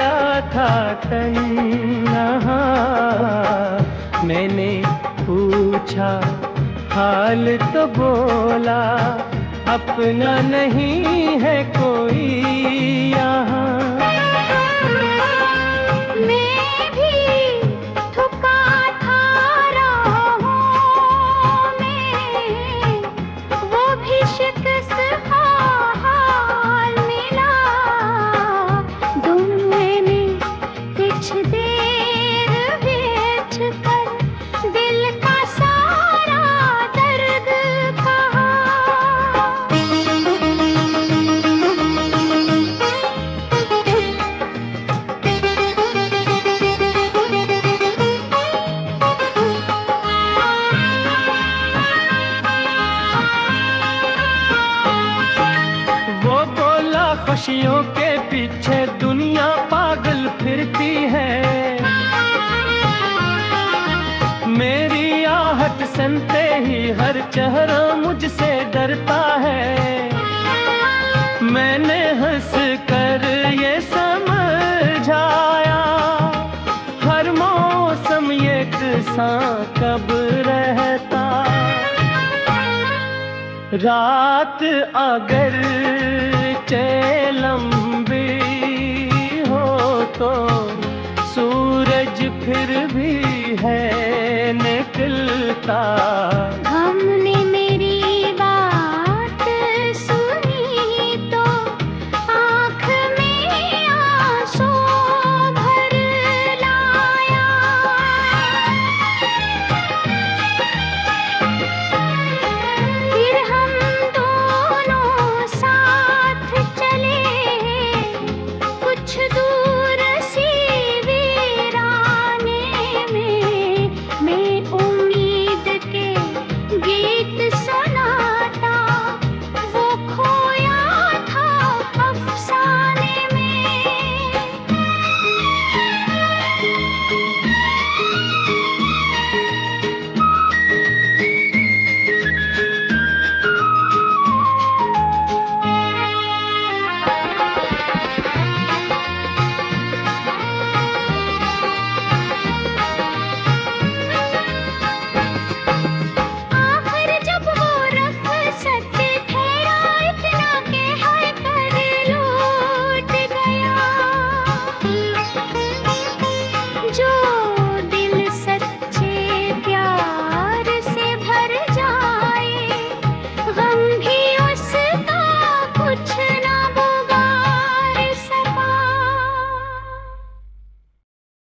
पड़ा था तन्हा। मैंने पूछा हाल तो बोला, अपना नहीं है कोई यहाँ। मैं भी थका था राहों में, वो भी शिकस्त हाल मिला। दुनिया में कुछ देर बैठ कर दिल का सारा दर्द कहा। खुशियों के पीछे दुनिया पागल फिरती है। मेरी आहट सुनते ही हर चेहरा मुझसे डरता है। मैंने हंस कर ये समझाया, हर मौसम यकसां कब रहता। रात अगर लंबी हो तो सूरज फिर भी है निकलता।